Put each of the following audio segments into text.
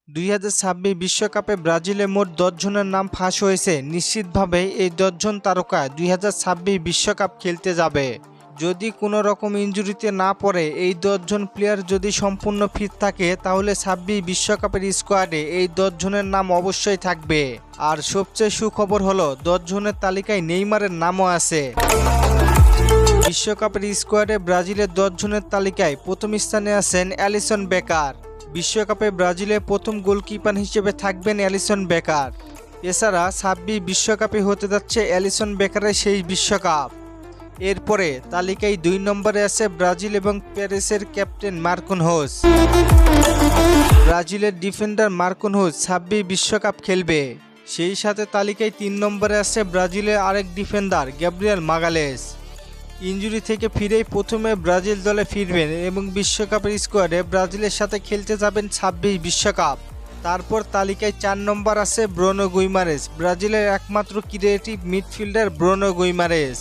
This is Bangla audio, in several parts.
2026 বিশ্বকাপে ব্রাজিলে মোট 10 জনের নাম ফাঁস হয়েছে। নিশ্চিতভাবে এই 10 জন তারকা 2026 বিশ্বকাপ খেলতে যাবে। যদি কোনো রকম ইনজুরিতে না পড়ে এই 10 জন প্লেয়ার যদি সম্পূর্ণ ফিট থাকে তাহলে 26 বিশ্বকাপের স্কোয়াডে এই 10 জনের নাম অবশ্যই থাকবে। আর সবচেয়ে সুখবর হলো 10 জনের তালিকায় নেইমারের নামও আছে। বিশ্বকাপের স্কোয়াডে ব্রাজিলের 10 জনের তালিকায় প্রথম স্থানে আছেন অ্যালিসন বেকার। বিশ্বকাপে ব্রাজিলের প্রথম গোলকিপার হিসেবে থাকবেন অ্যালিসন বেকার। এছাড়া 26 বিশ্বকাপে হতে যাচ্ছে অ্যালিসন বেকারের শেষ বিশ্বকাপ। এরপরে তালিকায় 2 নম্বরে আছে ব্রাজিল এবং প্যারিসের ক্যাপ্টেন মার্কিনহোস। ব্রাজিলের ডিফেন্ডার মার্কিনহোস 26 বিশ্বকাপ খেলবে। সেই সাথে তালিকায় 3 নম্বরে আছে ব্রাজিলের আরেক ডিফেন্ডার গ্যাব্রিয়েল মাগালেস। ইনজুরি থেকে ফিরেই প্রথমে ব্রাজিল দলে ফিরবেন এবং বিশ্বকাপের স্কোয়াডে ব্রাজিলের সাথে খেলতে যাবেন 26 বিশ্বকাপ। তারপর তালিকায় 4 নম্বর আছে ব্রুনো গুইমারেস। ব্রাজিলের একমাত্র ক্রিয়েটিভ মিডফিল্ডার ব্রুনো গুইমারেস।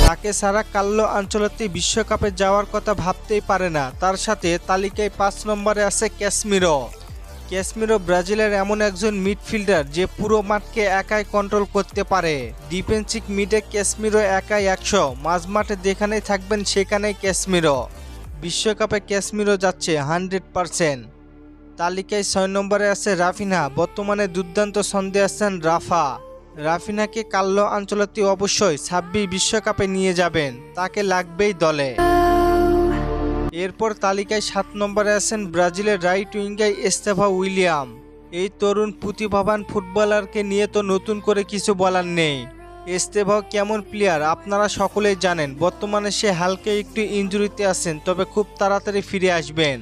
তাকে ছাড়া কার্লো আনচেলত্তি বিশ্বকাপে যাওয়ার কথা ভাবতেই পারে না। তার সাথে তালিকায় 5 নম্বরে আছে ক্যাসমিরো। ক্যাসমিরো ব্রাজিলের এমন একজন মিডফিল্ডার যে পুরো মাঠকে একাই কন্ট্রোল করতে পারে। ডিফেন্সিভ মিডে ক্যাসমিরো একাই 100, মাঝমাঠে যেখানেই থাকবেন সেখানেই ক্যাসমিরো। বিশ্বকাপে ক্যাসমিরো যাচ্ছে 100%। তালিকায় 6 নম্বরে আছে রাফিনহা। বর্তমানে দুর্দান্ত ছন্দে আছেন রাফা। রাফিনহাকে কার্লো আনচেলত্তি অবশ্যই 26 বিশ্বকাপে নিয়ে যাবেন, তাকে লাগবেই দলে। এরপর তালিকায় 7 নম্বরে আছেন ব্রাজিলের রাইট উইঙ্গার এস্তেভা উইলিয়াম। এই তরুণ প্রতিভাবান ফুটবলারকে নিয়ে তো নতুন করে কিছু বলার নেই। এস্তেভা কেমন প্লেয়ার আপনারা সকলেই জানেন। বর্তমানে সে হালকা একটু ইনজুরিতে আছেন, তবে খুব তাড়াতাড়ি ফিরে আসবেন।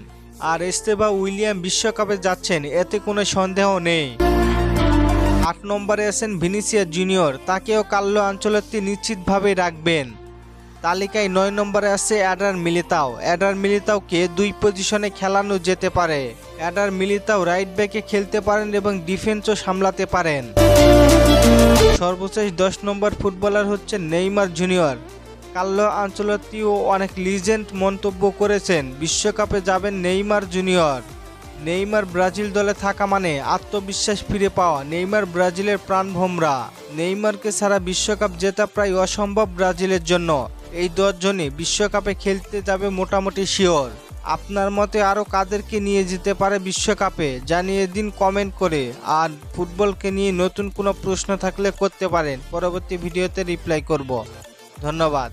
আর এস্তেভা উইলিয়াম বিশ্বকাপে যাচ্ছেন, এতে কোনো সন্দেহ নেই। 8 নম্বরে আছেন ভিনিসিয়াস জুনিয়র। তাকেও কার্লো আনচেলত্তি নিশ্চিতভাবে রাখবেন। তালিকায় 9 নম্বরে আছে এডার মিলিতাও। এডার মিলিতাওকে 2 পজিশনে খেলানো যেতে পারে। এডার মিলিতাও রাইট ব্যাকে খেলতে পারেন এবং ডিফেন্সও সামলাতে পারেন। সর্বশেষ 10 নম্বর ফুটবলার হচ্ছে নেইমার জুনিয়র। কার্লো আনচেলত্তিও অনেক লিজেন্ড মন্তব্য করেছেন বিশ্বকাপে যাবেন নেইমার জুনিয়র। নেইমার ব্রাজিল দলে থাকা মানে আত্মবিশ্বাস ফিরে পাওয়া। নেইমার ব্রাজিলের প্রাণভোমরা। নেইমারকে ছাড়া বিশ্বকাপ জেতা প্রায় অসম্ভব ব্রাজিলের জন্য। এই 10 জনই বিশ্বকাপে খেলতে যাবে মোটামুটি শিওর। আপনার মতে আরও কাদেরকে নিয়ে যেতে পারে বিশ্বকাপে জানিয়ে দিন কমেন্ট করে। আর ফুটবলকে নিয়ে নতুন কোনো প্রশ্ন থাকলে করতে পারেন, পরবর্তী ভিডিওতে রিপ্লাই করব। ধন্যবাদ।